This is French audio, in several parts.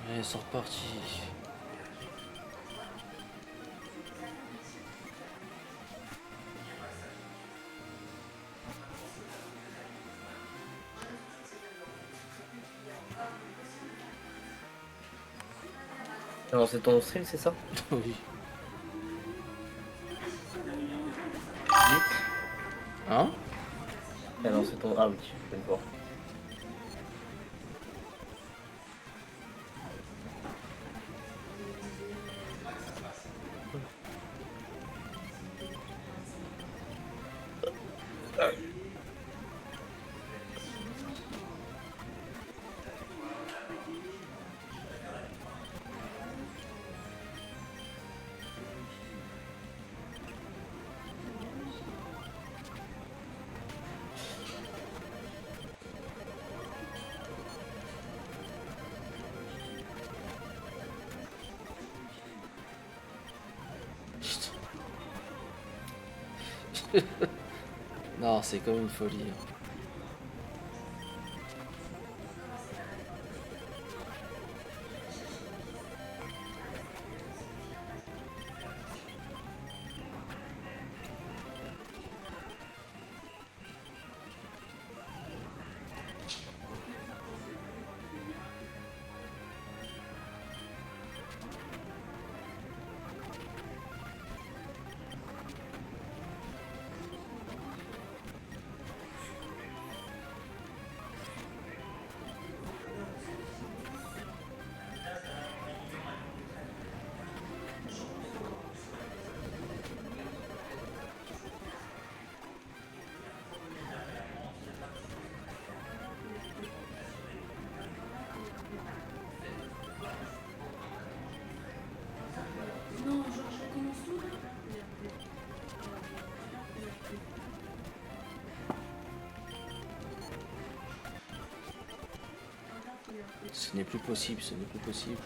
Ouais, c'est reparti. Alors c'est ton stream, c'est ça? Oui. Vite. Hein? Ah non, c'est ton. Ah oui, je viens de voir. Non, c'est comme une folie. Ce n'est plus possible, ce n'est plus possible.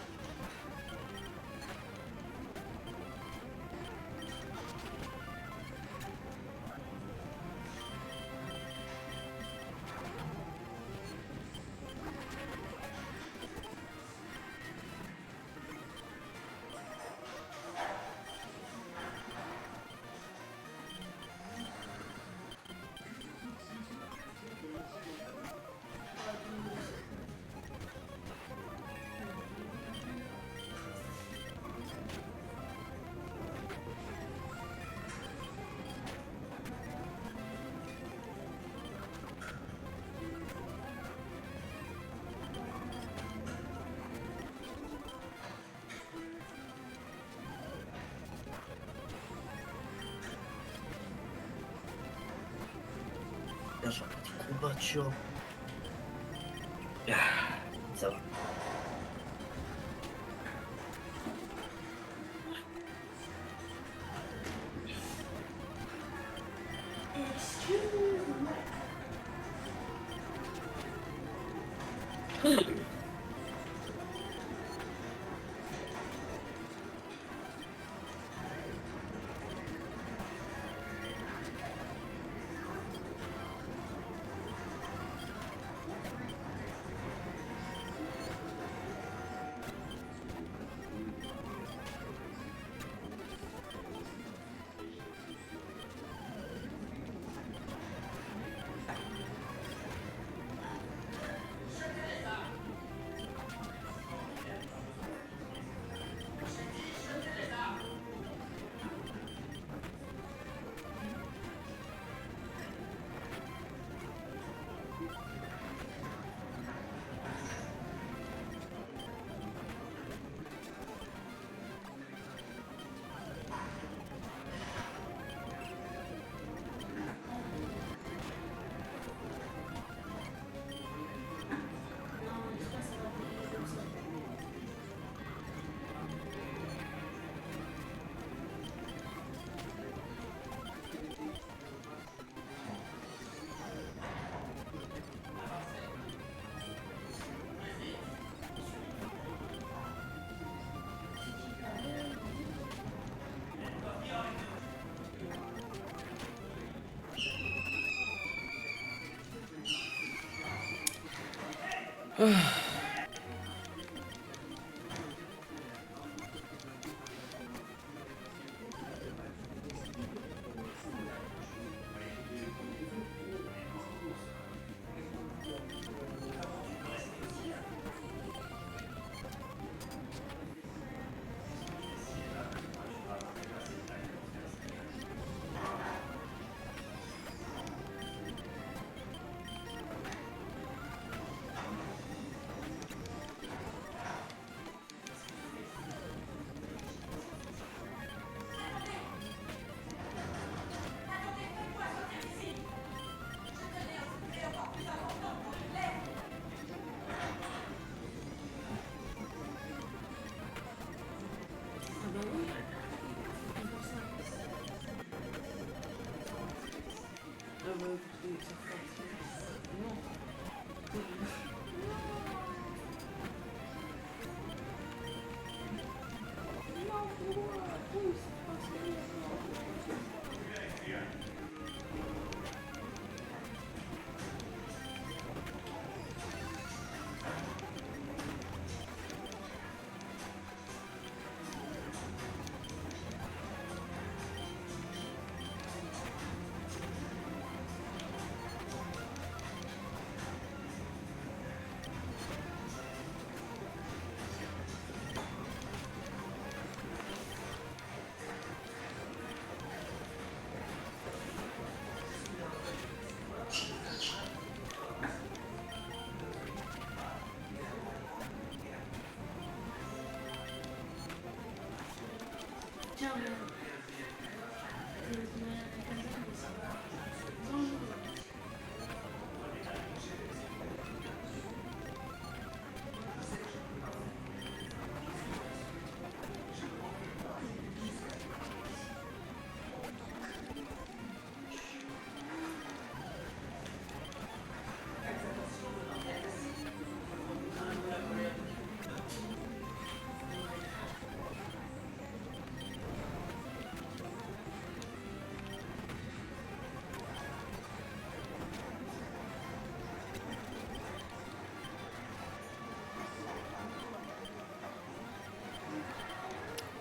J'ai un petit combat, tu vois. Ah, ça va.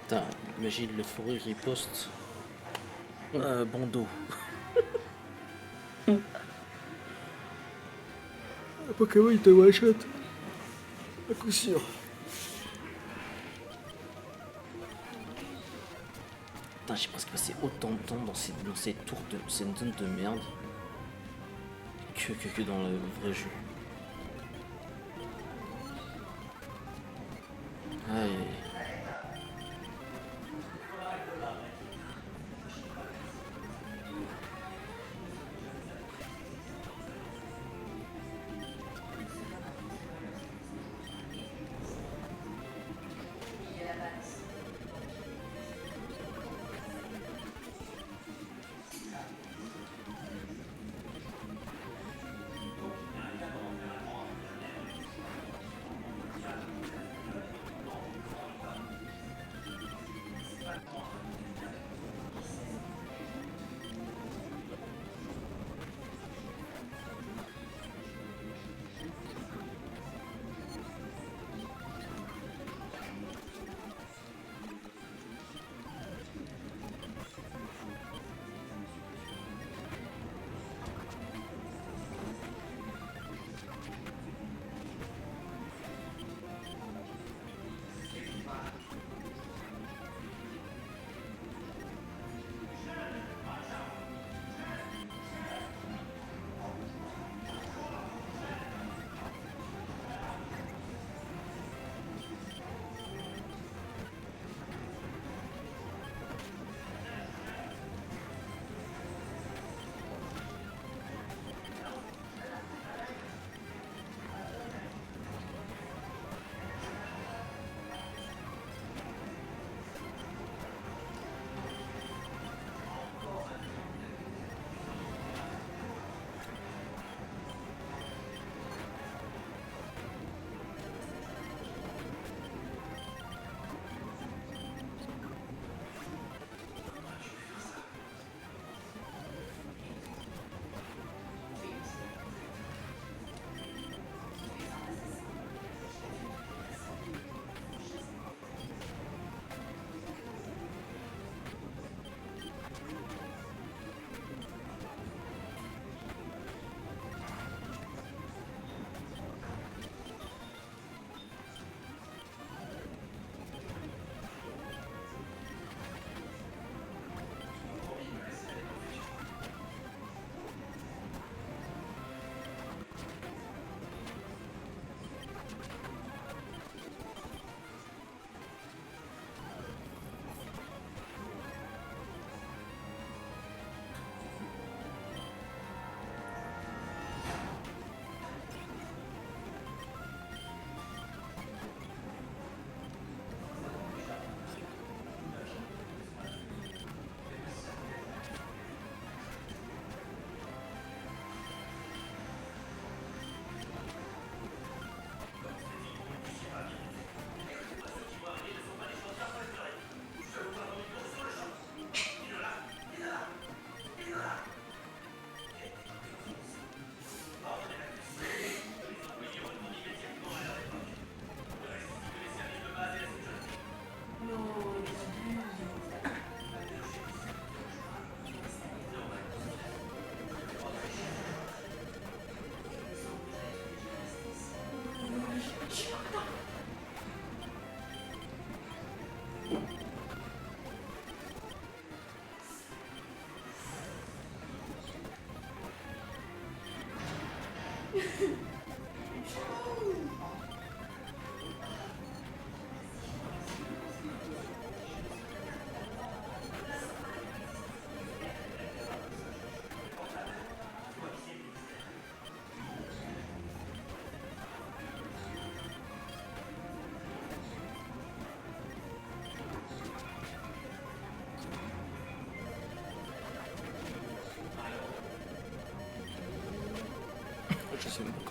Putain, imagine le fourrure riposte. Bon dos. Pokémon il te one-shot. À coup sûr. Putain, j'ai presque passé autant de temps dans ces tours de cette zone de merde que dans le vrai jeu. Aïe.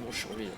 Bon, je survis là.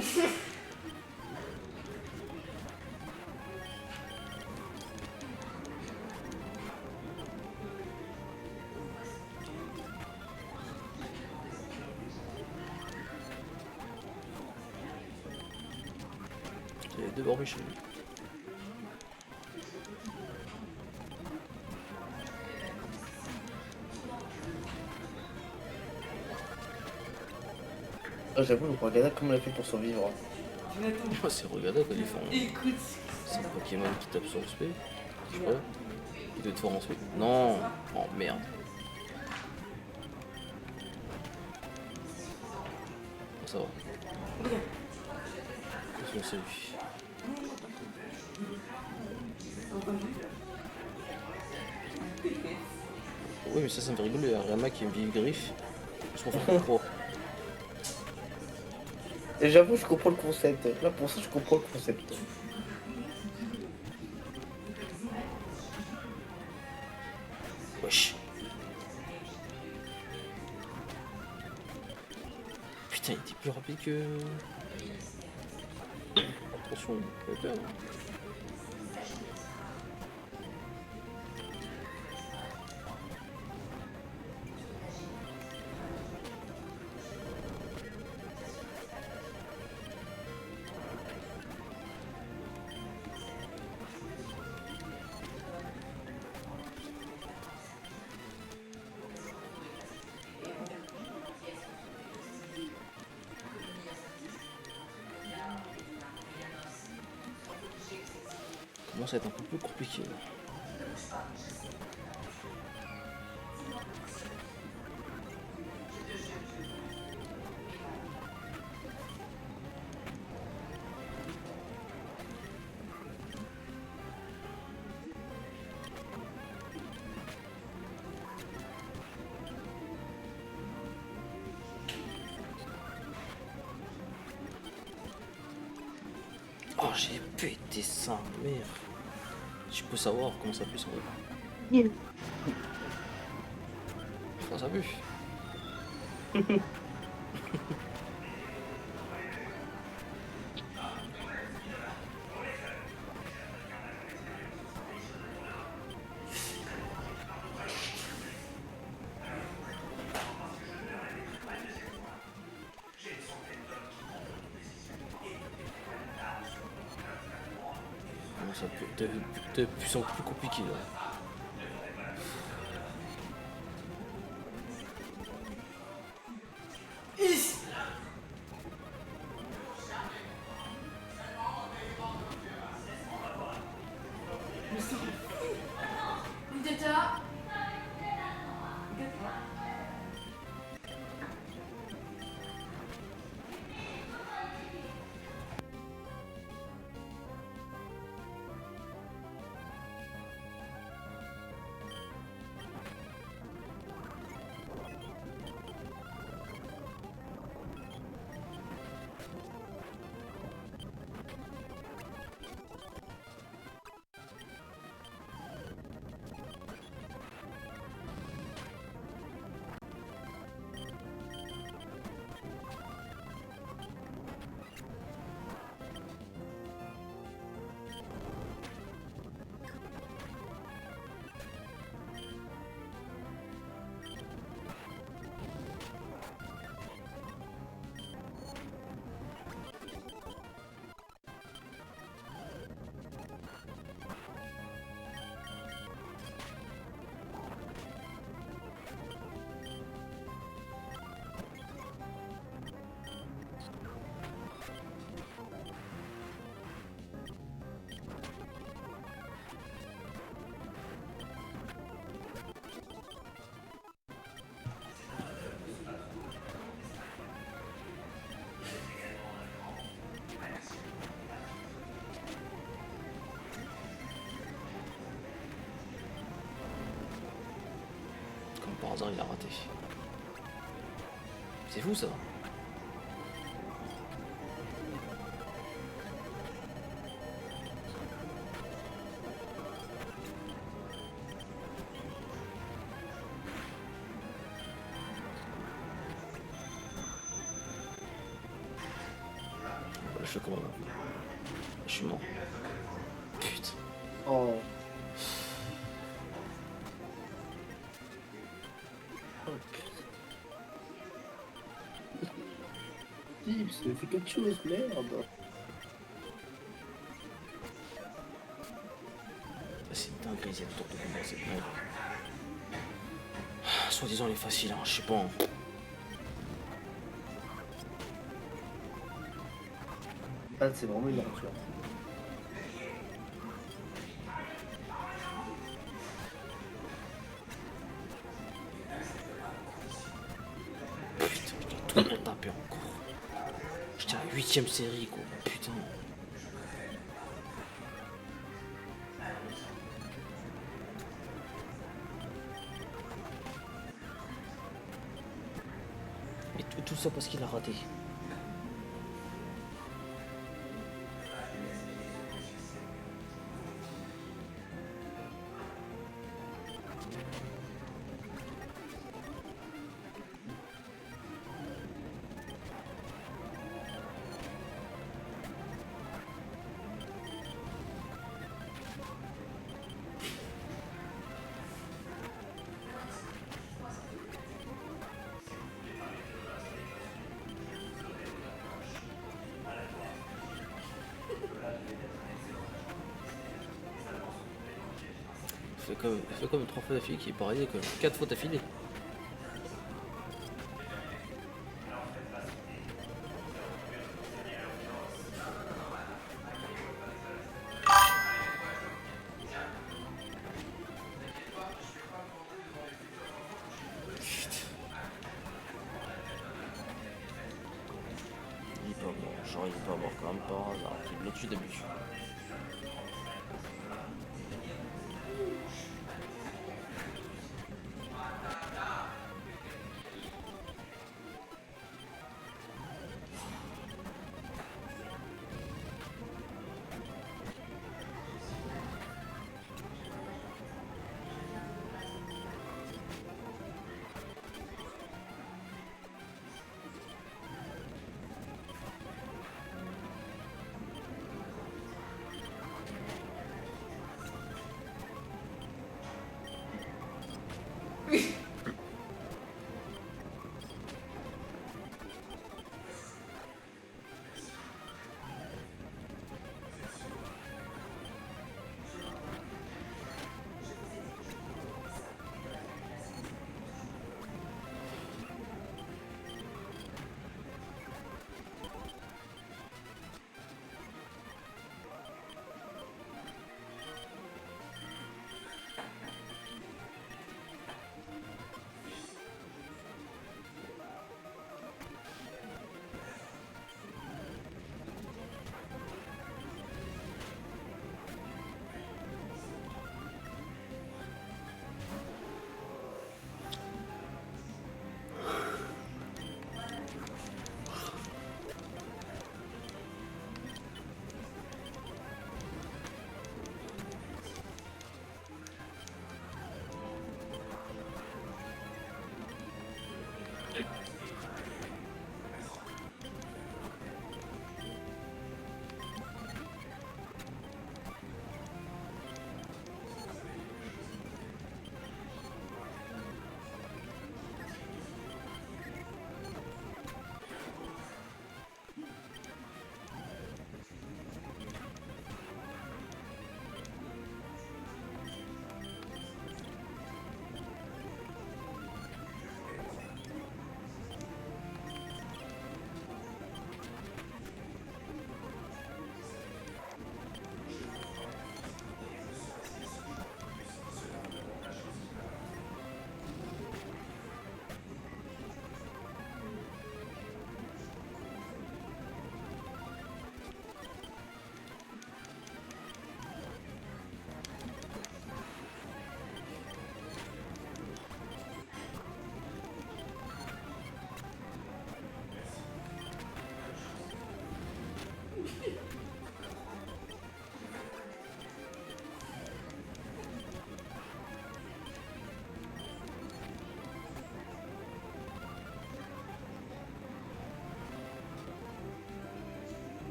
Il y a deux barbus chez lui. Ah, j'avoue, le Rogada, comment il a fait pour survivre? C'est Rogada quand ils font. Écoute. C'est un Pokémon qui tape sur le spé. Je sais pas. Il doit être fort en spé. Non. Oh merde. Oh, ça va. C'est lui. Oui mais ça me fait rigoler, Rama qui a une vieille griffe. Je m'en fous trop. Et j'avoue, je comprends le concept. Là, pour ça, je comprends le concept. Wesh. Putain, il était plus rapide que... Attention, il fait peur. Commence à être un peu plus compliqué. Oh, j'ai pété ça, merde. Je peux savoir comment ça pue sans doute. Comment ça pue? Comment ça pue? T'as puissant plus compliqué là. Par hasard, il a raté. C'est fou ça. Je fais comment maintenant? Je suis mort. Putain. Oh. Oh putain. Tips, fais quelque chose, merde. C'est dingue, il y a le tour de combat, c'est dingue. Soi-disant, elle est facile, hein, je sais pas. Hein. Ah, c'est vraiment une aventure. Putain, je dois tout retaper encore. J'étais à la 8ème série, quoi. Putain. Et tout ça parce qu'il a raté. Fait comme 3 fois d'affilée qui est pareil, comme 4 fois d'affilée. Il est pas mort, genre il est pas mort quand même par hasard, il me tue d'habitude.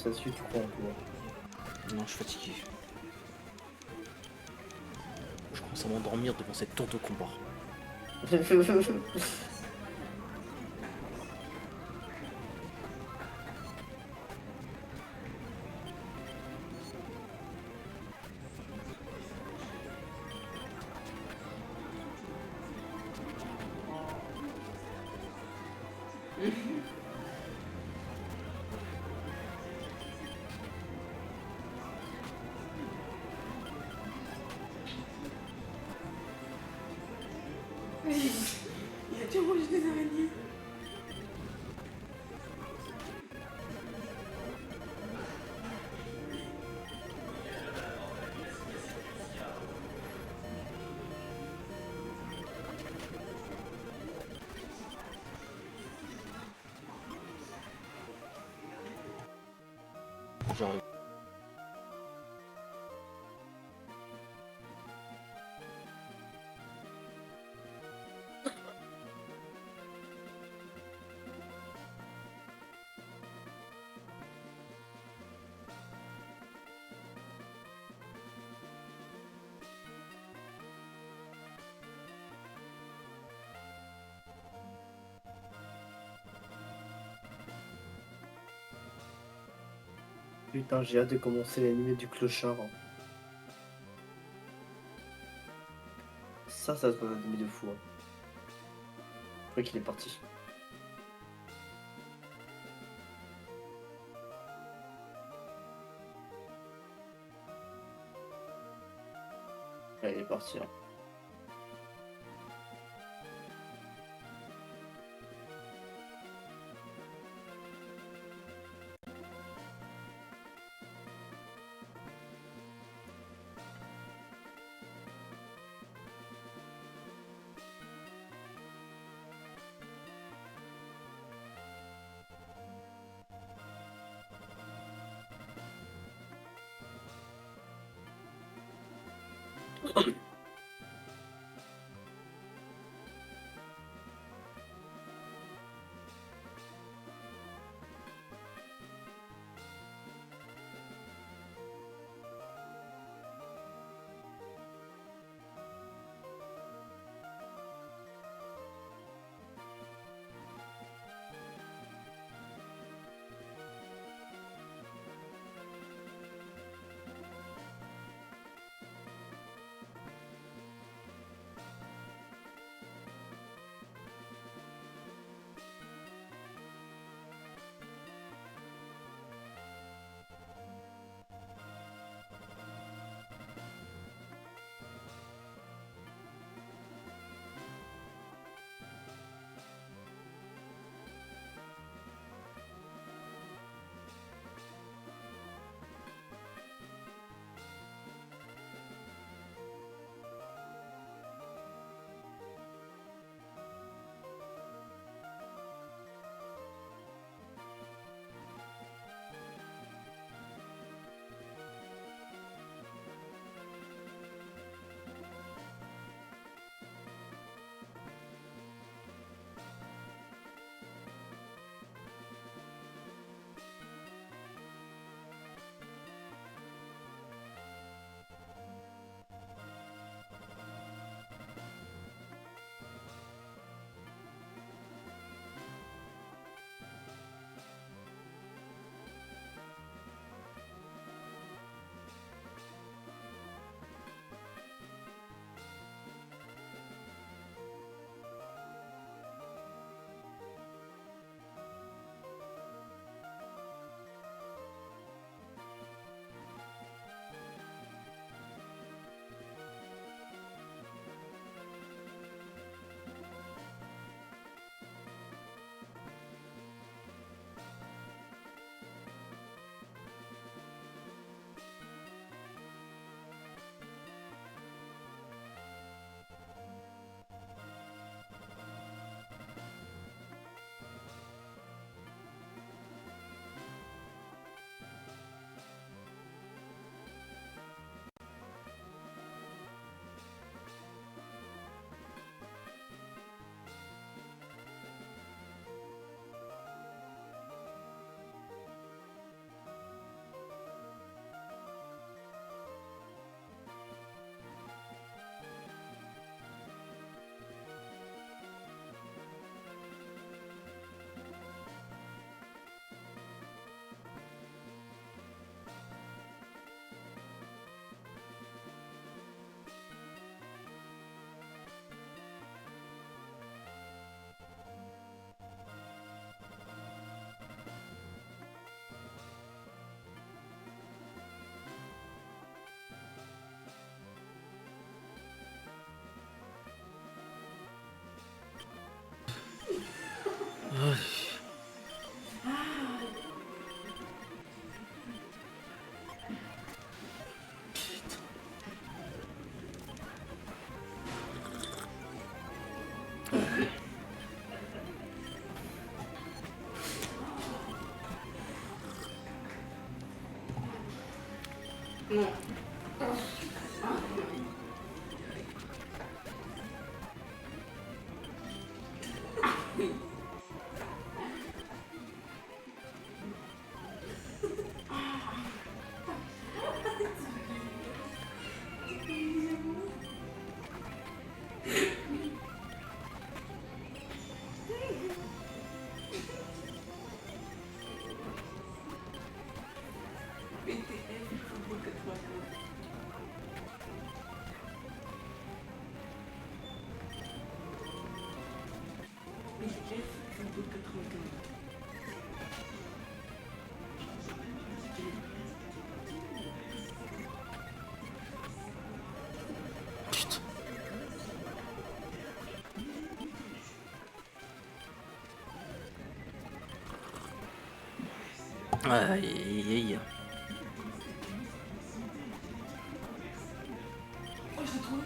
ça suit, tu crois en quoi? Non, je suis fatigué. Je commence à m'endormir devant cette tour de combat. Il a déjà mangé des araignées. J'arrive. Putain, j'ai hâte de commencer l'anime du clochard. Ça doit être un de fou. Hein. Je crois qu'il est parti. Ouais, il est parti. Hein. Non. BTF, football 95. BTF, football 95. Putain. Aïe aïe aïe. Oh, je l'ai trouvé.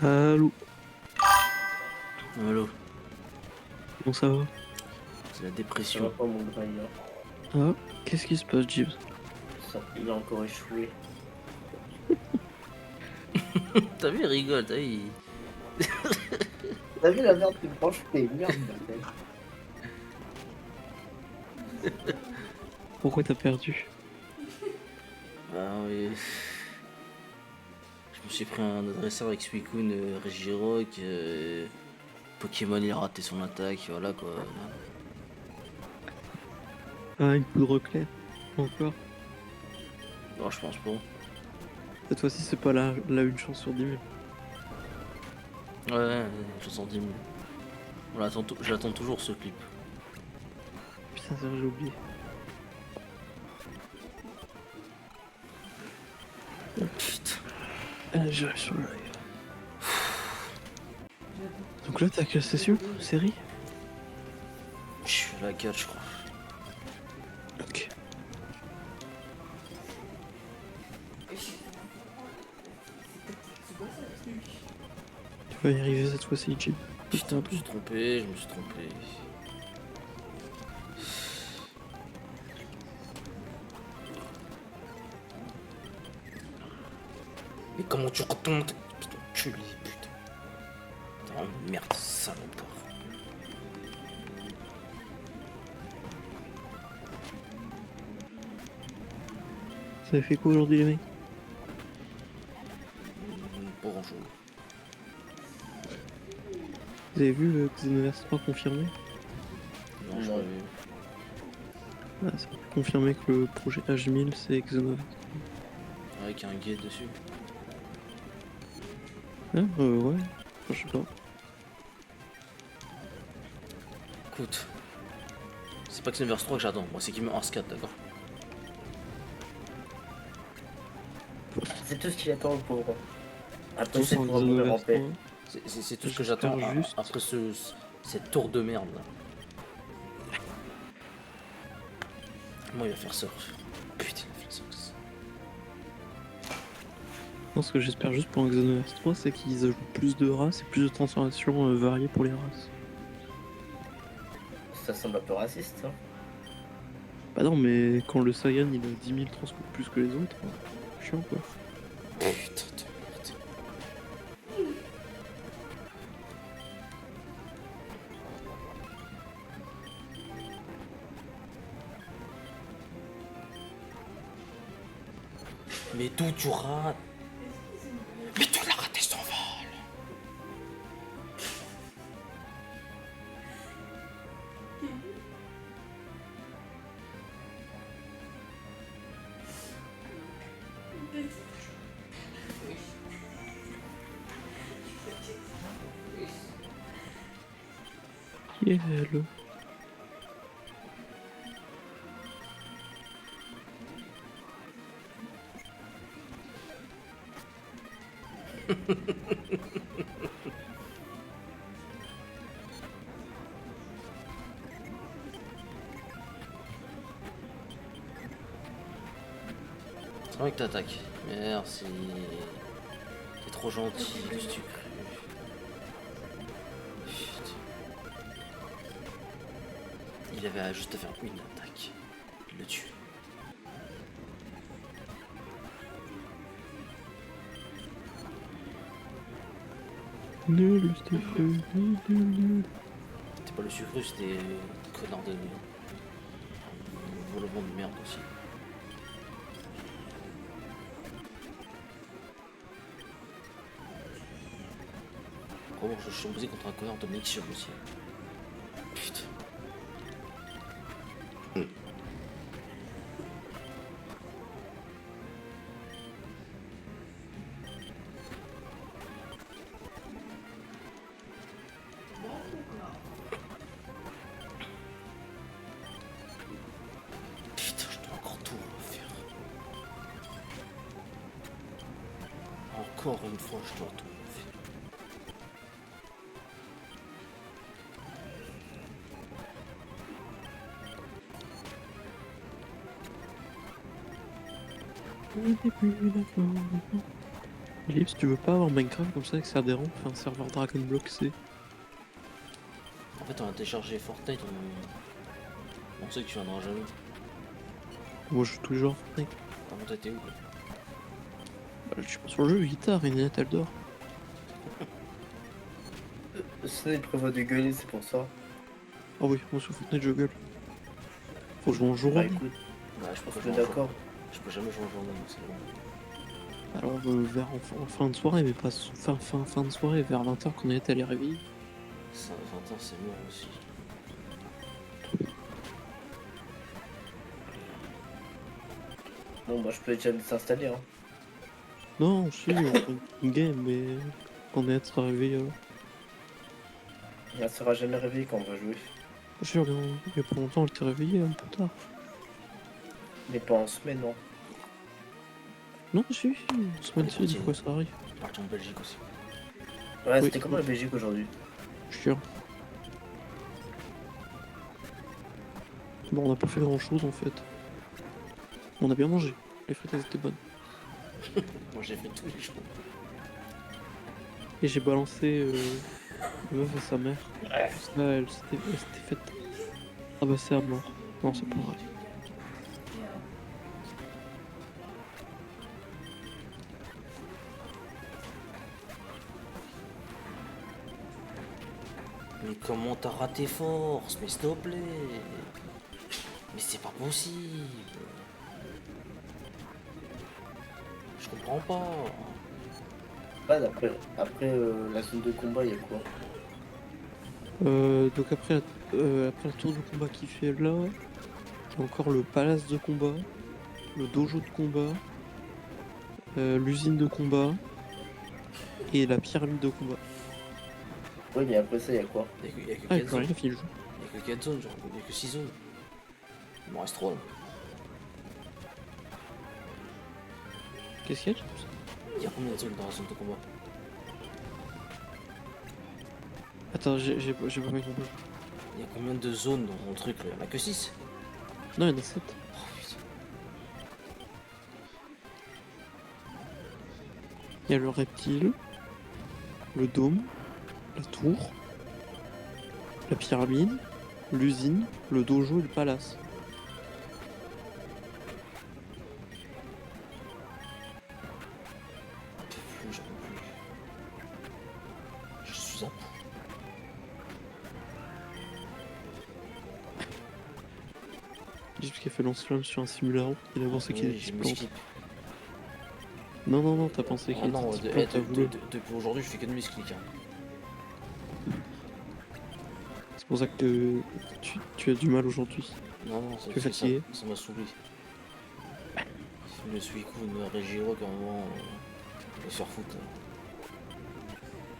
Allô, Allô, comment ça va? c'est la Ça va dépression. pas mon graillard. Ah, qu'est-ce qui se passe, Gibbs? Il a encore échoué. T'as vu, il rigole, t'as vu. T'as vu la merde qu'il me prend, je fais merde, bordel. Pourquoi t'as perdu? Ah oui. Je me suis pris un adresseur avec Suicune, Regirock, Pokémon il a raté son attaque, voilà quoi. Ah, une poudre claire. Encore. Non, je pense pas. Cette fois-ci, c'est pas la une chance sur 10 000. Ouais, 70 000. J'attends toujours ce clip. Putain, ça, j'ai oublié. Putain. J'arrive sur le live. Donc là, t'as quelle session? Série? Je suis à la 4, je crois. Ok. Tu vas y arriver cette fois-ci, Jim. Putain, je me suis trompé, je me suis trompé. Mais comment tu retombes? Putain, tu lui putain. Oh merde, salopard. Ça avez fait quoi aujourd'hui, les mecs? Bonjour. Vous avez vu Xenoverse 3 confirmé? Non, je pas vu. Ah, ça peut confirmer que le projet H1000 c'est Xenoverse. Avec un guide dessus. Ah, ouais. Enfin, je sais pas. Écoute. C'est pas Xenoverse 3 que j'attends, moi c'est Kingdom Hearts 4, d'accord? C'est tout ce qu'il attend pour. Après, Tous c'est en pour mourir en Xenoverse paix. 3, C'est tout ce que J'espère j'attends juste. après cette tour de merde là. Moi il va faire ça. Putain, il va faire ça. Non, ce que j'espère juste pour Xenoverse 3, c'est qu'ils ajoutent plus de races et plus de transformations variées pour les races. Ça semble un peu raciste, hein. Bah non, mais quand le Saiyan il a 10 000 transcoupes plus que les autres, chiant quoi. Putain de merde. Mais d'où tu rates? Mais tu l'as raté son vol. Yeah, hello. C'est vrai que t'attaques. Merci. T'es trop gentil, qu'est-ce que tu cru? Putain. Il avait juste à faire une attaque. Il le tue. Nul, Stephen, nul. C'était pas le sucre, c'était le connard de volement de merde aussi. Oh, je suis tombé contre un connard de Nexium aussi. Putain. Putain, je dois encore tout refaire. Encore une fois, je dois tout refaire. Ellipse, tu veux pas avoir Minecraft comme ça avec ses adhérents, fais un serveur Dragon Block C. En fait, on a téléchargé Fortnite, on sait que tu viendras jamais. Moi je joue tous les jours à Fortnite. Par contre, t'étais où quoi? Bah, je suis pas sur le jeu, guitare, et Ninette elle dort. Sinon, il prévoit de gueuler, c'est pour ça. Ah oui, moi sur Fortnite je gueule. Faut que je joue en jour. Bah écoute, Ouais, je peux je pas suis jouer en d'accord. journée. Je peux jamais jouer en journée, donc c'est bon. Alors vers en fin de soirée, mais pas fin de soirée, vers 20h quand Ninette elle est réveillée. Ça, 20 ans, c'est mort aussi. Bon, bah je peux déjà s'installer, hein. Non, si, on fait une game, mais quand Ninette sera réveillée alors. Elle sera jamais réveillée quand on va jouer. Je suis il y a pas longtemps, elle était réveillée un peu tard. Mais pas en semaine, non. Non, si, semaine ci, des fois ça arrive. Parti en Belgique aussi. Ouais, Oui. c'était comment la Belgique aujourd'hui? Chiant. Bon, on n'a pas fait grand chose en fait. On a bien mangé. Les frites elles étaient bonnes. Moi, j'ai fait tous les jours. Et j'ai balancé la meuf à sa mère. Ça, elle s'était faite. Ah bah c'est à mort. Non, c'est pas vrai. Mais comment t'as raté force? Mais s'il te plaît. Mais c'est pas possible. Je comprends pas. Ouais, après la zone de combat, il y a quoi? Donc après la tour de combat qui fait là, il y a encore le palace de combat, le dojo de combat, l'usine de combat et la pyramide de combat. Ouais, mais après ça, il y a quoi? Il y a que Ah, 4 il zones. rien fini le jeu. Il y a que 4 zones, genre. Il y a que 6 zones. Il m'en reste 3 là. Qu'est-ce qu'il y a? Il y a combien de zones dans la zone de combat? Attends, j'ai pas bien compris. Il y a combien de zones dans mon truc là? Il y en a que 6. Non, il y en a 7. Oh putain. Il y a le reptile, le dôme, la tour, la pyramide, l'usine, le dojo et le palace. J'en peux plus. Je suis un pou. J'ai juste qu'elle fait lance-flamme sur un simulateur, il a pensé qu'il Oui, était j'ai mis plante. skip. Non, t'as pensé qu'il Ah était non, plante, t'as voulu. depuis aujourd'hui, je fais que de misclick. Hein. C'est pour ça que tu as du mal aujourd'hui. Non, Tu es fatigué? ça m'a saoulé. Le Suicune, Regiro, qu'à un moment, on va se faire foutre.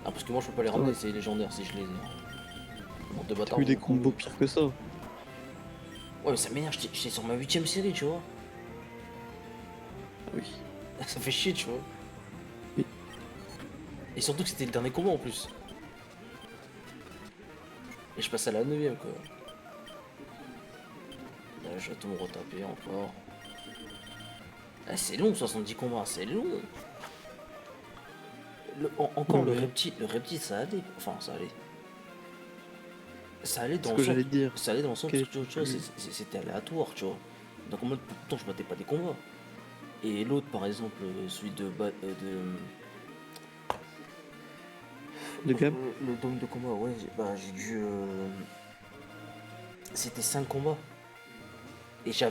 Ah, parce que moi je peux pas les ramener, Ouais. c'est légendaire si je les ai. Bon, de T'as bâtard. eu des combos pires que ça. Ouais, mais ça m'énerve, j'étais sur ma 8ème série, tu vois. Ah oui. Ça fait chier, tu vois. Oui. Et surtout que c'était le dernier combat en plus. Et je passe à la 9ème quoi. Là, je vais tout me retaper encore. Ah, c'est long, 70 combats, c'est long. Encore Ouais. le reptile, ça allait. Enfin, ça allait. Ça allait C'est dans ce le que sens. j'allais te dire. Ça allait dans le sens, Quel- tu vois, c'était aléatoire, tu vois. Donc en mode, pourtant, je battais pas des combats. Et l'autre, par exemple, celui De Gab. le dôme de combat, ouais, j'ai dû. C'était 5 combats. Et je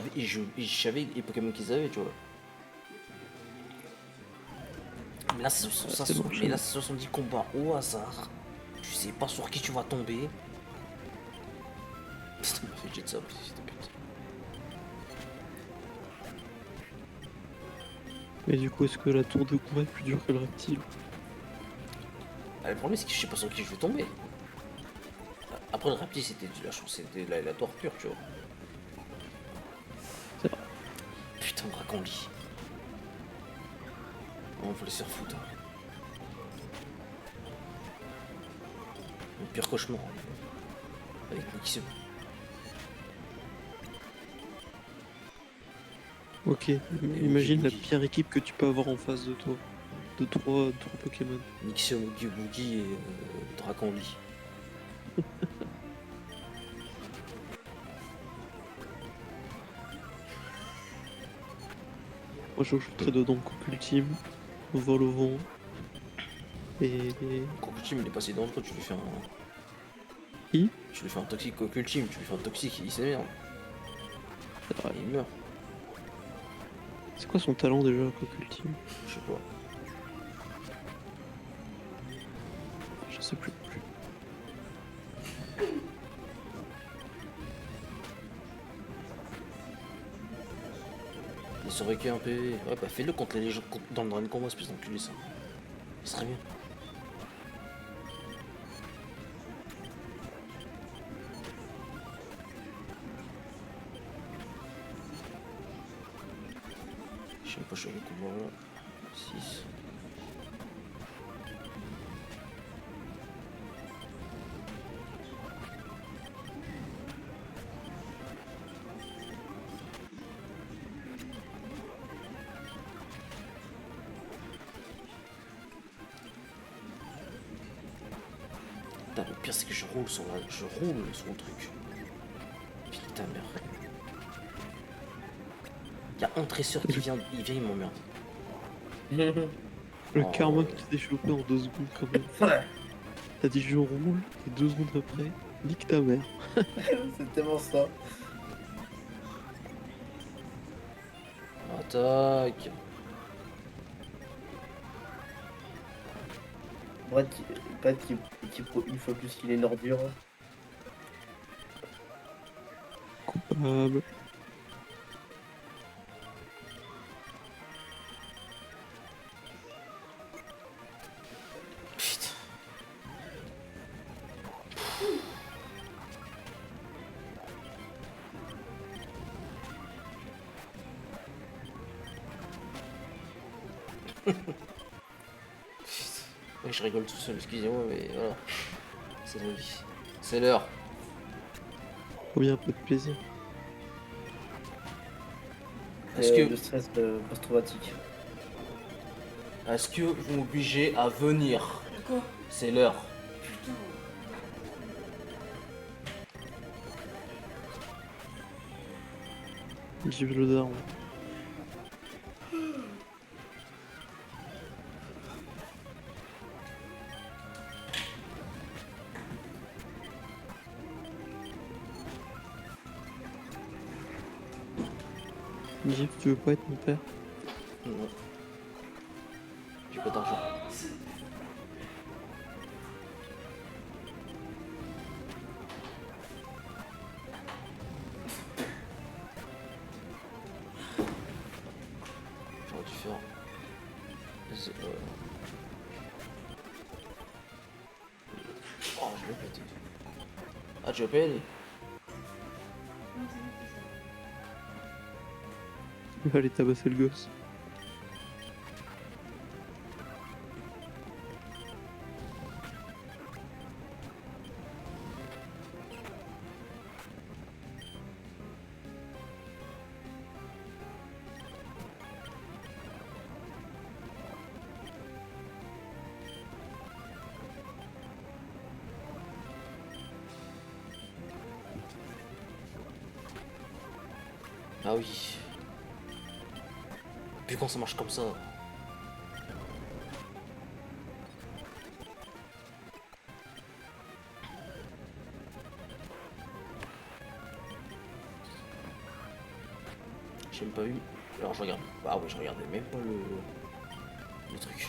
savais les Pokémon qu'ils avaient, tu vois. Mais là, c'est bon, mais là, c'est 70 combats au hasard. Tu sais pas sur qui tu vas tomber. Putain, m'a fait jet de ça, putain, pute. Mais du coup, est-ce que la tour de combat est plus dure que le reptile? Ah, le problème, c'est que je sais pas sur qui je vais tomber. Après, le reptile, c'était c'était l'aléatoire pur, tu vois. C'est vrai. Putain, Draconly. On va laisser foutre. Le pire cauchemar. Avec Nixon. Ok, imagine la pire équipe que tu peux avoir en face de toi. De trois Pokémon. Nixon, Oogie Boogie et Draconly. Moi je très dedans Coupe Ultime, Vol au vent. Et. Cocultime, il est pas si dangereux, tu lui fais un. Qui? Tu lui fais un toxique Cocultime, tu lui fais un toxique, il s'énerve. C'est vrai. Et il meurt. C'est quoi son talent déjà, Coupe Ultime? Je sais pas. Je sais plus. Il survécu un PV. Ouais, bah fais-le contre les gens dans le dernier combat, espèce d'enculé ça. Ce serait bien. Je sais pas, je suis avec combat là. 6. Putain, le pire c'est que je roule sur le truc. Putain merde. Y'a un tresseur qui vient, il m'emmerde. Le Oh. karma que tu t'es chopé en 2 secondes quand même. Ouais, T'as dit je roule, et 2 secondes après, nique ta mère. c'est tellement ça. Attaque. Brad, qui une fois plus qu'il est une ordure. Coupable. Putain. Ouais, je rigole tout seul, excusez-moi, mais voilà. C'est la vie. C'est l'heure. Faut bien un peu de plaisir. Est-ce que, Le stress post-traumatique. est-ce que vous m'obligez à venir? De quoi? C'est l'heure. Putain. Vive le daron. Jeff, tu veux pas être mon père? Non. J'ai pas d'argent. J'aurais dû faire. Oh, je l'ai pété. Ah, tu vas pas y aller? Il va aller tabasser le gosse. Ah oui. Puis quand ça marche comme ça. J'ai même pas eu. Alors je regarde. Ah oui, je regardais même pas le truc.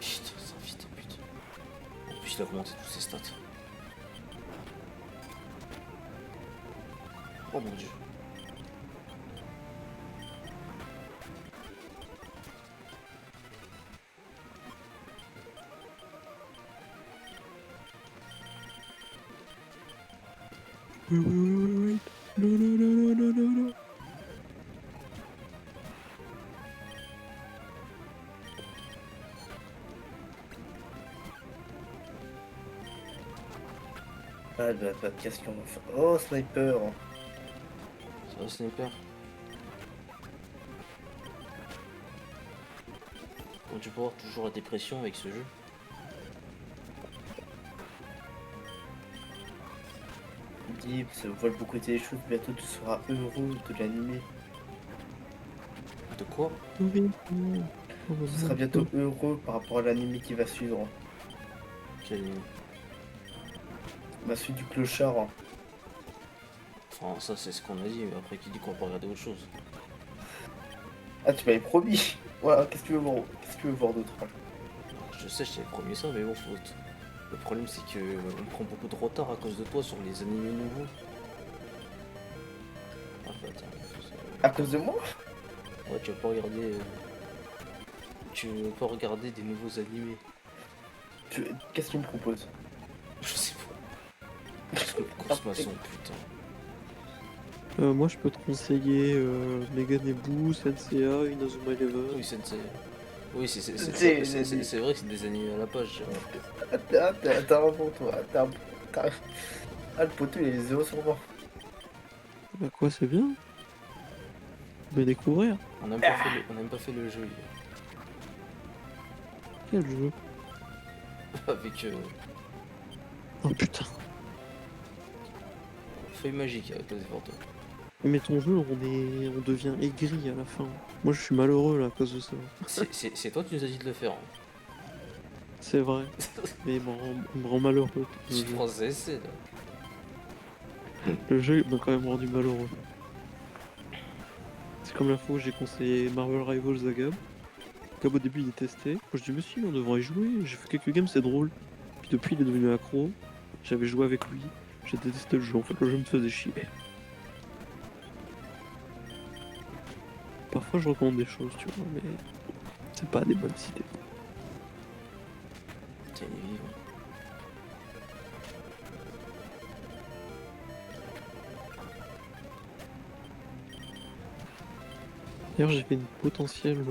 Putain, ça vite, putain. En plus, il a augmenté tous ses stats. Oh mon dieu. Wait. No. Ah bah qu'est-ce qu'on va faire? Oh sniper. Ça va, sniper? Comment tu peux avoir toujours la dépression avec ce jeu? Dips, voile beaucoup des choses, bientôt tu seras heureux de l'animer. De quoi? Tu seras bientôt heureux par rapport à l'anime qui va suivre. Quel- Bah celui du clochard. Enfin, ça c'est ce qu'on a dit, mais après qui dit qu'on va pas regarder autre chose? Ah tu m'avais promis. Voilà, qu'est-ce que tu veux voir? Qu'est-ce que tu veux voir d'autre? Je sais, je t'avais promis ça, mais bon, faut... Le problème c'est que on prend beaucoup de retard à cause de toi sur les animés nouveaux. Ah bah attends, À cause de moi? ouais, tu vas pas regarder... Tu vas pas regarder des nouveaux animés. Qu'est-ce que tu me proposes? Je sais pas. Consommation, putain. Moi je peux te conseiller Megan et Boo, Senseiya, Inazuma Eleven. Oui, Sensei. Oui, c'est C'est- vrai que c'est des animés à la page. T'as un bon toi. Ah le poteau il est 0 sur 20. Bah quoi, c'est bien. On va découvrir. On n'a même, on a même pas fait le jeu hier. Quel jeu? Avec Oh putain. feuille magique avec les fantômes. Mais ton jeu, on devient aigri à la fin. Moi je suis malheureux là à cause de ça. C'est toi qui nous as dit de le faire. Hein. C'est vrai. Mais il me rend malheureux. Le Je jeu. pense que c'est là. Le jeu il m'a quand même rendu malheureux. C'est comme la fois où j'ai conseillé Marvel Rivals à Gab. Gab au début il détestait. Moi je dis mais si on devrait y jouer. J'ai fait quelques games, c'est drôle. Puis depuis il est devenu accro. J'avais joué avec lui. J'ai détesté le jeu. En fait le jeu me faisait chier. parfois je recommande des choses, tu vois, mais c'est pas des bonnes idées. T'es vivant. D'ailleurs, j'ai fait une potentielle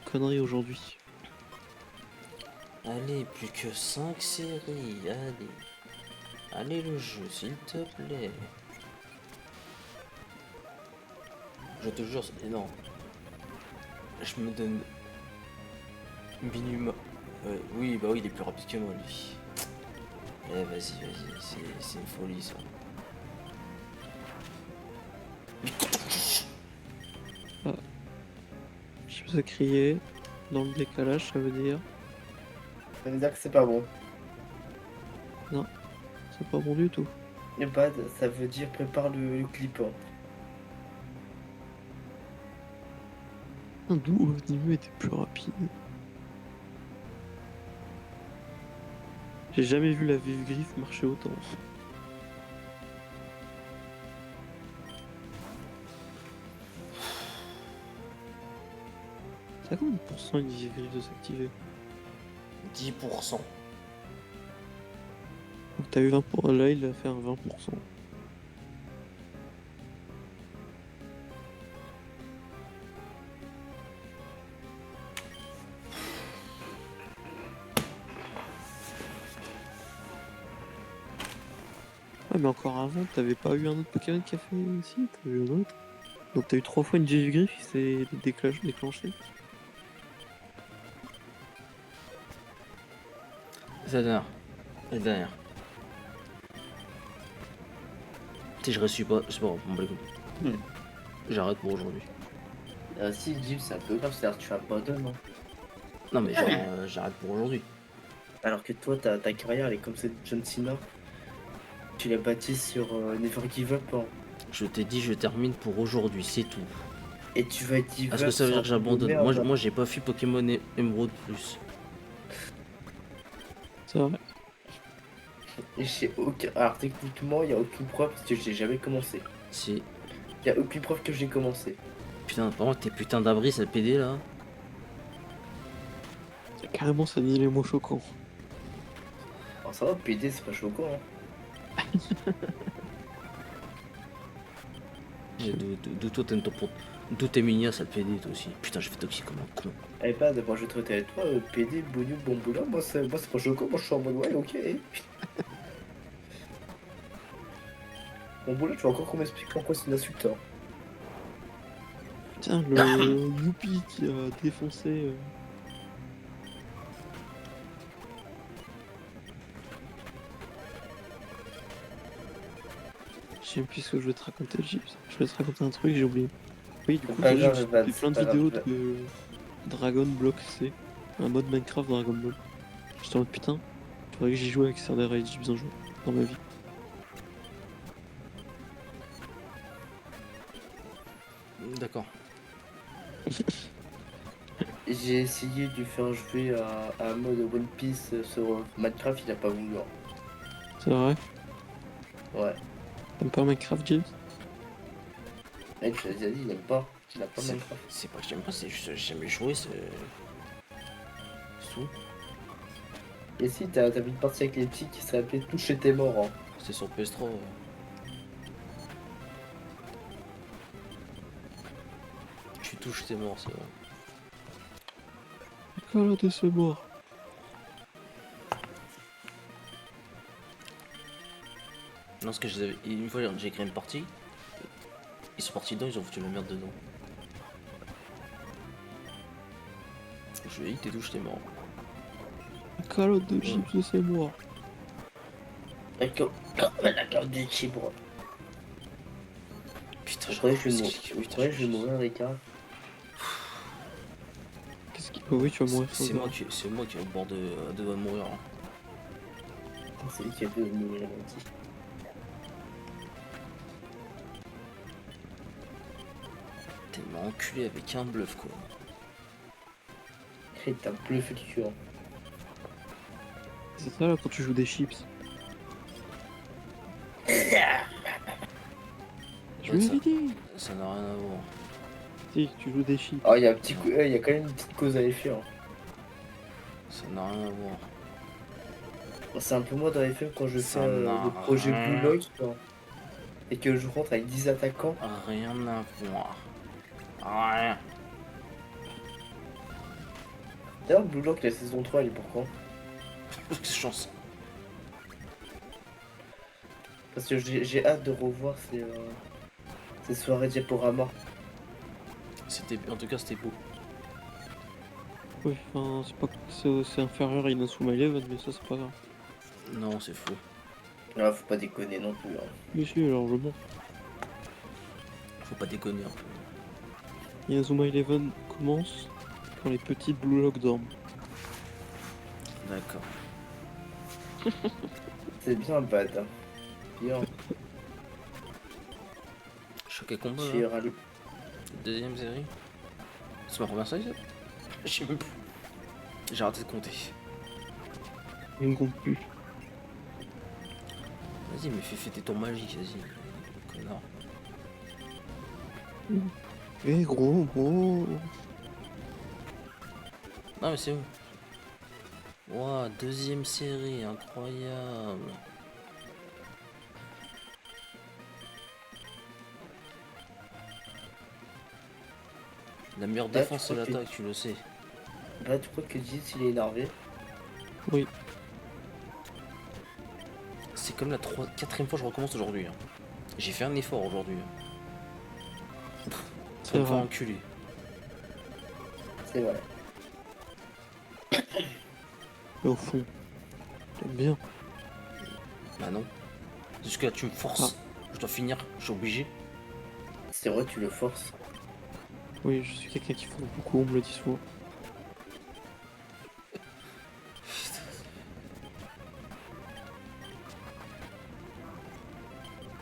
connerie aujourd'hui. Allez, plus que 5 séries, allez. Allez le jeu, s'il te plaît. Je te jure, c'est énorme. Je me donne minimum. Oui, bah oui, il est plus rapide que moi, lui. Eh, vas-y, c'est une folie, ça. Chips à crier, dans le décalage, ça veut dire. Ça veut dire que c'est pas bon. C'est pas bon du tout. Et bad, ça veut dire prépare le clip. Hein. D'où Nimo était plus rapide. J'ai jamais vu la vive griffe marcher autant. C'est à combien de pourcents une vive griffe de s'activer? 10%. Donc t'as eu 20%, là il a fait un 20%. Ouais, mais encore avant, t'avais pas eu un autre Pokémon qui a fait ici? T'as eu un autre. Donc t'as eu 3 fois une vive griffe qui s'est déclenché. C'est la dernière. La dernière. Si je reçus pas, c'est pas grave, on bat les couilles. J'arrête pour aujourd'hui. Si, Jim, c'est un peu grave, c'est-à-dire que tu abandonnes. Hein. Non mais j'arrête pour aujourd'hui. Alors que toi, ta carrière, elle est comme cette John Cena. Tu l'as bâtie sur Never Give Up. Hein. Je t'ai dit je termine pour aujourd'hui, c'est tout. Et tu vas give up. Est-ce que ça veut dire que j'abandonne? Merde. Moi j'ai pas fait Pokémon Emerald plus. C'est vrai. Et j'ai aucun. Alors techniquement, il n'y a aucune preuve parce que j'ai jamais commencé. Si. Il n'y a aucune preuve que j'ai commencé. Putain, par contre tes putains d'abris, ça PD là. Carrément, ça dit les mots choquants. Alors ça va, PD, c'est pas choquant. Hein. D'où toi t'aimes ton pour. D'où t'es mignon, ça te PD toi aussi. Putain, je fais toxique comme un con. Allez, pas d'abord, je vais traiter avec toi, PD, Bonio, Bombola. Moi, c'est pas choquant. Moi, je suis en mode ouais, ok. Bombola, tu vas encore qu'on m'explique en quoi c'est une insulte. Hein. Tiens, le Youpi qui a défoncé. Je sais même plus ce que je vais te raconter, Gibbs. Je vais te raconter un truc, j'ai oublié. Oui, du coup, pas j'ai grave, j'ai Evan, fait plein de c'est pas vidéos grave. de Dragon Block C, un mode Minecraft Dragon Ball. J'étais en mode putain, faudrait que j'y joue avec Serdera et Gibbs un jour dans ma vie. D'accord. J'ai essayé de faire jouer à un mode One Piece sur Minecraft, il a pas voulu. Hein. C'est vrai? Ouais. T'aimes pas Minecraft, Gibbs? Mec, je l'ai déjà dit, il aime pas. Il a pas Minecraft. C'est pas que j'aime pas, c'est juste que j'ai jamais joué, c'est tout. Et si, t'as vu une partie avec les petits qui s'appelait Toucher tes morts. Hein. C'est sur PS3. Tu touches tes morts, c'est vrai. Voilà, de ce mort. Non, parce que une fois j'ai créé une partie, ils sont partis dedans, ils ont foutu la merde dedans. Je lui ai dit, t'es touche, t'es mort. La calotte de Gibbs de ses morts. D'accord, la carte du chibre. Putain, Je croyais que je vais mourir, Ricard. Qu'est-ce qu'il faut? Oui, tu vas mourir. C'est moi qui est au bord de mourir. Hein. C'est lui qui a dû mourir, il a dit. T'es enculé avec un bluff quoi. Et t'as bluffé le cul. Hein. C'est ça là quand tu joues des chips. Je Ouais, l'avais dit. ça n'a rien à voir. Si, tu joues des chips. Ah, il y a un petit coup, il y a quand même une petite cause à FF. Hein. Ça n'a rien à voir. C'est un peu moi dans FF quand je Ça fais n'a le projet Blue rien. Lock quoi, et que je rentre avec 10 attaquants. Rien à voir. Rien. D'ailleurs, Blue Lock, la saison 3, elle est pour quand? Quelle chance. Parce que j'ai hâte de revoir ces soirées Diaporama. En tout cas, c'était beau. Oui, enfin, c'est pas... c'est inférieur à Inazuma Eleven, mais ça, c'est pas grave. Non, c'est faux. Ah, faut pas déconner non plus. Hein. Mais si, largement. Faut pas déconner un peu. Inazuma Eleven commence quand les petits Blue Lock dorment. D'accord. C'est bien bad. Hein. Bien. Choqué combat. J'ai Là. râlé. Deuxième série. C'est ma première série ça. Je sais même plus. J'ai arrêté de compter. Il ne compte plus. Vas-y, mais fais tes tours magiques, vas-y. Connard. Eh gros, gros. Non, mais c'est où? Ouah, deuxième série, incroyable. La meilleure Là, défense, c'est tu crois l'attaque, tu le sais. Là, tu crois que Jit il est énervé? Oui. C'est comme la quatrième fois que je recommence aujourd'hui. Hein. J'ai fait un effort aujourd'hui. C'est Ça me fait vrai. enculer. C'est vrai. Mais au fond, j'aime bien. Bah non. Jusque là, tu me forces. Je dois finir, je suis obligé. C'est vrai, tu le forces. Oui, je suis quelqu'un qui fonce beaucoup, on me le dit souvent.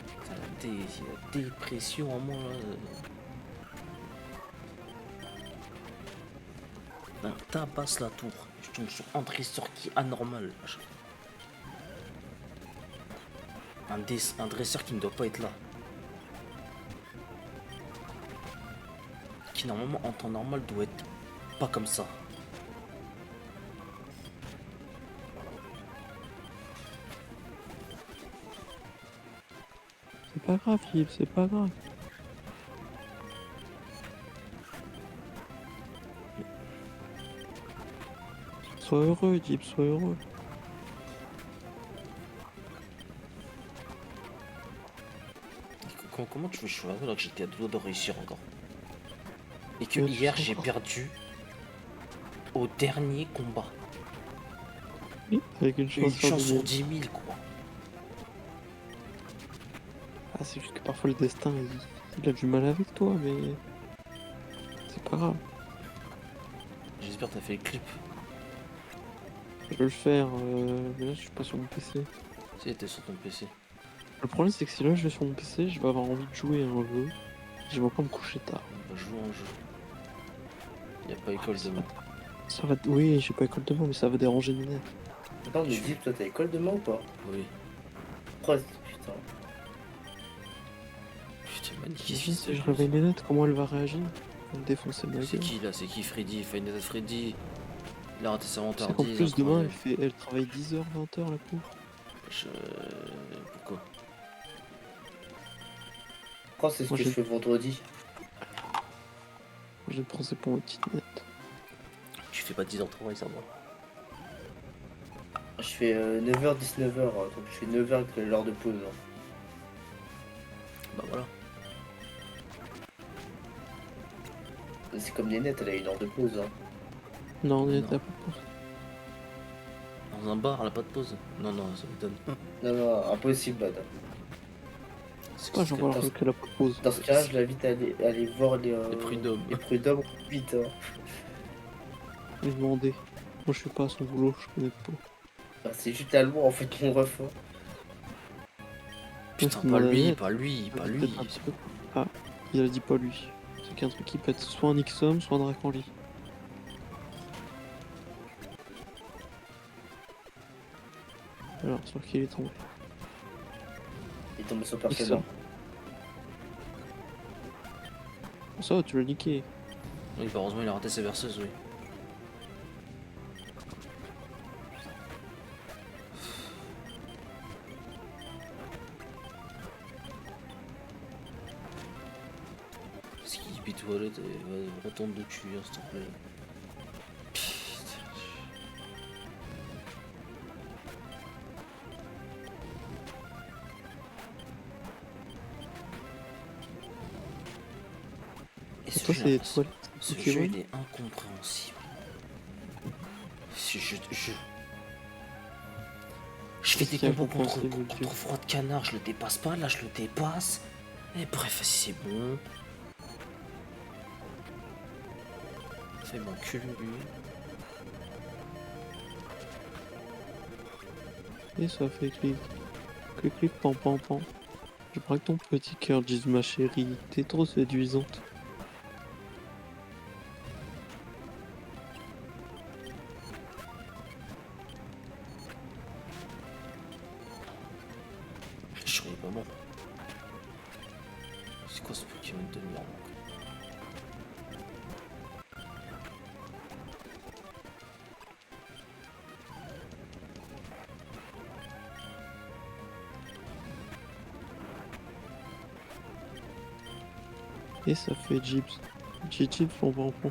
Putain, la dépression en moi là. Ben, tabasse la tour. Je tombe sur un dresseur qui est anormal. À chaque fois. Un dresseur qui ne doit pas être là. Qui normalement en temps normal doit être pas comme ça. C'est pas grave, Philippe, c'est pas grave. Sois heureux, Deep, sois heureux. Comment tu veux que je sois heureux alors que j'étais à deux doigts de réussir encore? Et que Mais tu hier sais j'ai encore. perdu au dernier combat. Oui, avec une Une chance sur chance sur 10 000. 10 000 quoi. Ah, c'est juste que parfois le destin, il a du mal avec toi, mais... C'est pas grave. J'espère que t'as fait le clip. Je vais le faire, mais là je suis pas sur mon PC. Si t'es sur ton PC. Le problème c'est que si là je vais sur mon PC, je vais avoir envie de jouer à un jeu. Je vais pas me coucher tard. On va jouer en jeu. Y a pas école demain. Ça va... Oui, j'ai pas école demain, mais ça va déranger Ninette. Attends, mais Deep, toi, t'as école demain ou pas? Oui. Oh, putain. Putain, magnifique. T'imagines si je réveille Ninette, comment elle va réagir? Elle me défoncer ma C'est gueule. qui là? C'est qui Freddy? Final Fantasy Freddy. Il a raté sa C'est qu'en vantardise. plus demain incroyable. elle travaille 10h, 20h la pauvre. Pourquoi? Pourquoi c'est ce Moi, que je j'ai- fais vendredi? Je vais penser pour une petite Ninette. Tu fais pas 10 heures de travail, ça va. Je fais 9h, 19h, donc je fais 9h avec l'heure de pause. Hein. Bah voilà. C'est comme Nénette, elle a une heure de pause. Hein. Non, Ninette Non. a pas de pause. Dans un bar, elle a pas de pause. Non, non, ça m'étonne. Non, non, impossible, Bad. C'est Ah, j'en vois dans- qu'elle a pas de pause. Dans ce cas-là, je l'invite à aller voir les prud'hommes. les prud'hommes vite. Hein. Je vais demander. Moi je suis pas à son boulot, je connais pas. Bah, c'est juste allemand en fait, mon ref. Hein. Putain, Parce que pas lui, Ninette, pas lui, pas lui. peut-être un petit peu. Ah, il a dit pas lui. C'est qu'un truc qui peut être soit un Ixom, soit un Dracanly. Alors, sur qui il est tombé? Il est tombé sur personne. Ixom. Hein. Ça va, tu l'as niqué. Oui, bah, heureusement, il a raté ses berceuses, oui. Skippy toilette et retourne de cul, hein, s'il te plaît. Putain. Et Pour toi, c'est les toilettes ce Pokémon. jeu il est incompréhensible. Je fais Qu'est-ce des qui est combos incompréhensible, contre Dieu froid de canard, je le dépasse pas, là je le dépasse. Et bref, c'est bon. Fais mon cul, lui. Et ça fait clic. Clic, clic, pan, pan, pan. Je braque ton petit cœur, Giz, ma chérie. T'es trop séduisante. Je serais pas mort. C'est quoi ce Pokémon de merde? Et ça fait Gibbs. Gibbs, pan, pan, pan.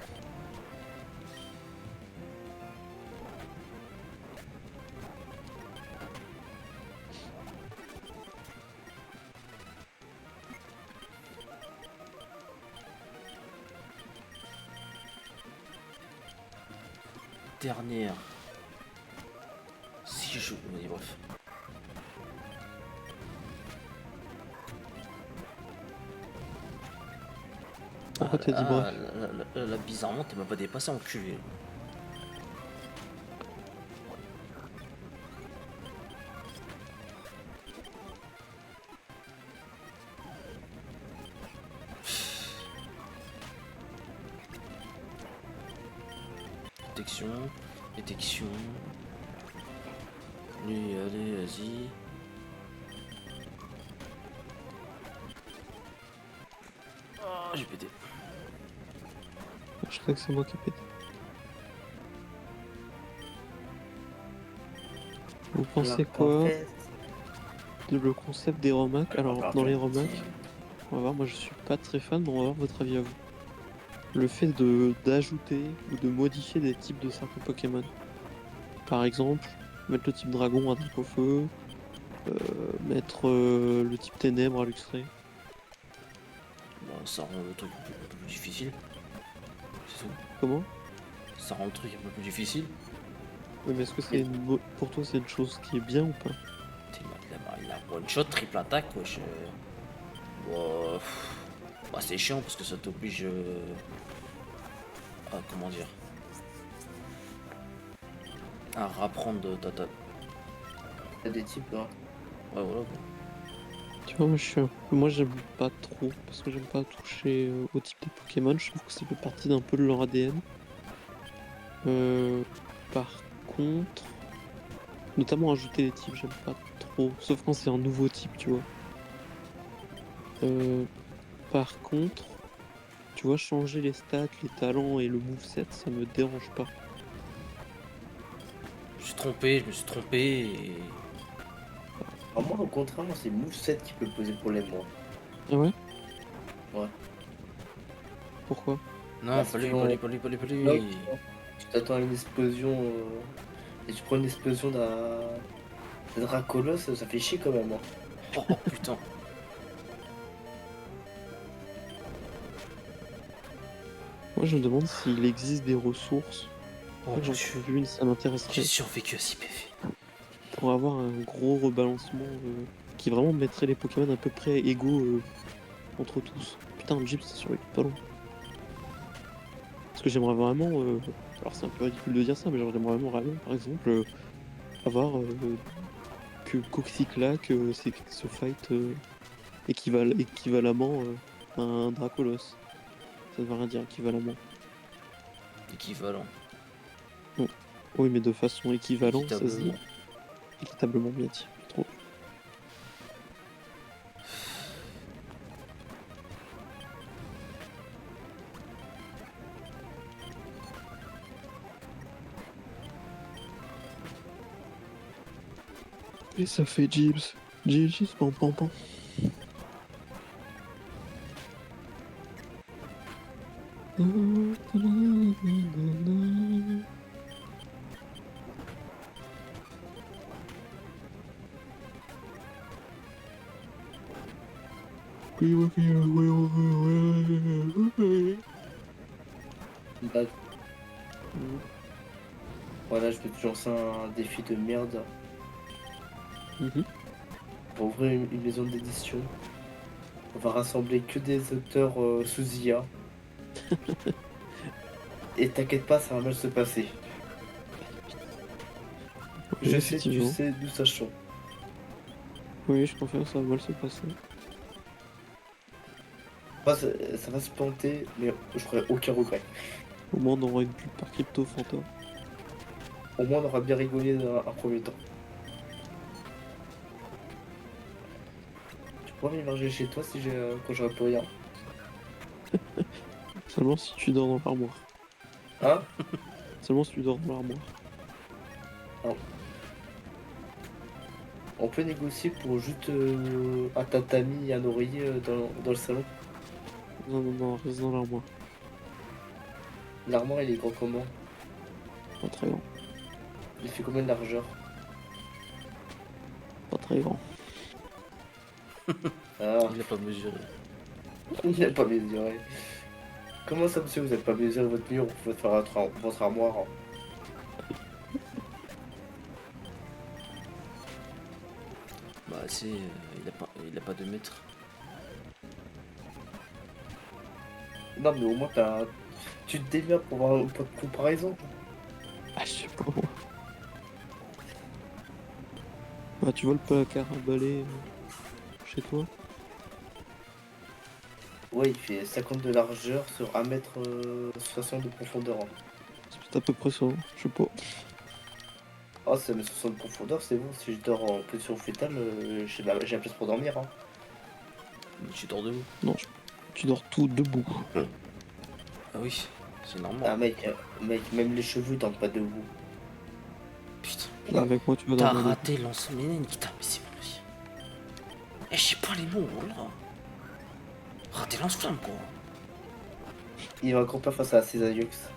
Dernière. Si je... Oui, bref. Pourquoi t'as dit bref? Là, bizarrement, t'es même pas dépassé, enculé. Détection. Détection. Lui, allez, vas-y. Oh, j'ai pété. Je crois que c'est moi qui ai pété. Vous pensez quoi de le concept des remake? Alors, dans les remakes, on va voir, moi je suis pas très fan, mais on va voir votre avis à vous. Le fait d'ajouter ou de modifier des types de certains Pokémon. Par exemple, mettre le type dragon à Dracofeu, mettre le type ténèbres à Luxray. Bah, ça rend le truc un peu plus difficile. C'est tout. Comment? Ça rend le truc un peu plus difficile. Oui, mais est-ce que c'est pour toi c'est une chose qui est bien ou pas? Il a one shot, triple attaque, wesh. Bah, bah, c'est chiant parce que ça t'oblige. À, comment dire? À rapprendre ta. T'as des types, hein. Ouais, voilà. Tu vois, moi j'aime pas trop, parce que j'aime pas toucher au type des Pokémon, je trouve que ça fait partie d'un peu de leur ADN. Par contre, notamment ajouter les types, j'aime pas trop, sauf quand c'est un nouveau type, tu vois. Par contre, tu vois, changer les stats, les talents et le moveset, ça me dérange pas. Je me suis trompé et. Alors moi, au contraire, c'est le moveset qui peut poser problème, moi. Ah ouais? Ouais. Pourquoi? Non, Parce pas lui, que pas lui, pas lui, pas lui, pas lui. Ouais, tu t'attends à une explosion et tu prends une explosion d'un Dracolos, ça fait chier quand même, hein. Oh putain. Moi je me demande s'il existe des ressources. Oh J'en mon ai dieu. vu une, ça m'intéresserait. J'ai survécu à 6 PV. Pour avoir un gros rebalancement qui vraiment mettrait les Pokémon à peu près égaux entre tous. Putain, Jeep, ça survécu pas long. Parce que j'aimerais vraiment. Alors c'est un peu ridicule de dire ça, mais j'aimerais vraiment, par exemple, avoir que Coxyclac se fight équivalemment à un Dracolos. Ça ne veut rien dire, équivalemment. Équivalent. Oui, mais de façon équivalente, ça se dit. Équitablement. Équitablement bien dit, je trouve. Et ça fait Gibbs. Gibbs, pam pam pam. Bah, voilà, je peux te lancer un défi de merde Mhm. pour ouvrir une maison d'édition. On va rassembler que des auteurs sous IA. Et t'inquiète pas, ça va mal se passer. Je sais, tu Effectivement. sais d'où ça chaud. Oui, je confirme, ça va mal se passer. Moi, ça va se planter, mais je ferai aucun regret. Au moins, on aura une pub par Crypto Fanta. Au moins, on aura bien rigolé dans un premier temps. Tu pourras m'héberger chez toi si j'ai quand j'aurai plus rien. Seulement si tu dors dans l'armoire. Hein? Seulement si tu dors dans l'armoire. On peut négocier pour juste un tatami et un oreiller dans le salon. Non, non, non, reste dans l'armoire. L'armoire, il est grand comment? Pas très grand. Il fait combien de largeur? Pas très grand. Ah, Il l'a pas mesuré. il n'a pas mesuré. Comment ça, monsieur, vous n'avez pas mesuré votre mur pour faire votre armoire? Bah, c'est. Il a pas de mètre. Non, mais au moins, tu te démerdes pour avoir un point de comparaison. Ah, je sais pas moi. Bah, tu vois le placard à balai chez toi? Ouais, il fait 50 de largeur sur 1m60 de profondeur. Hein. C'est à peu près ça, je sais pas. Oh, c'est 1m60 de profondeur, c'est bon. Si je dors en position fétale, j'ai la place pour dormir. Hein. Tu dors debout. Non, tu dors tout debout. Ah oui, c'est Ah, normal. mec, même les cheveux, ils dorment pas debout. Putain. Avec moi, tu vas T'as dormir debout. raté l'ancien mais c'est pas possible. Eh, je sais pas les mots, voilà. Raté lance-flamme, quoi. Il va encore pas face à ses Ajax.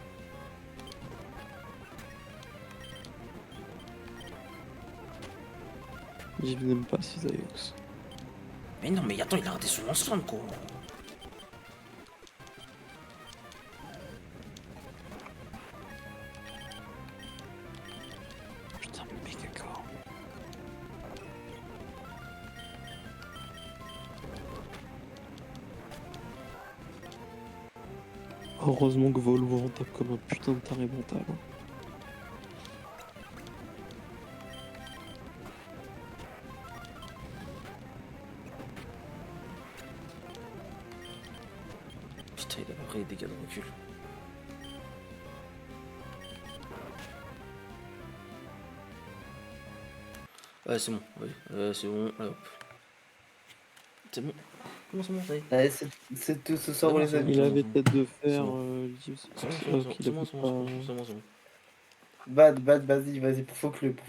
Je n'aime pas Cisaiox. Mais non, mais attends, il a raté son lance-flamme, quoi. Putain, mais méga corps. Heureusement que Volvo en tape comme un putain de taré mental. Hein. Putain, il a pas pris les dégâts de recul. Ouais, c'est bon, oui. C'est bon, allez, hop. C'est bon. Comment ça monte, Allez, c'est tout ce soir, C'est bon, les c'est bon. amis. Il avait tête de C'est fer, bon. Gibbs. C'est bon, Ah, ok, il c'est bon, avait c'est pas- bon, c'est bon. Bad, vas-y, faut que le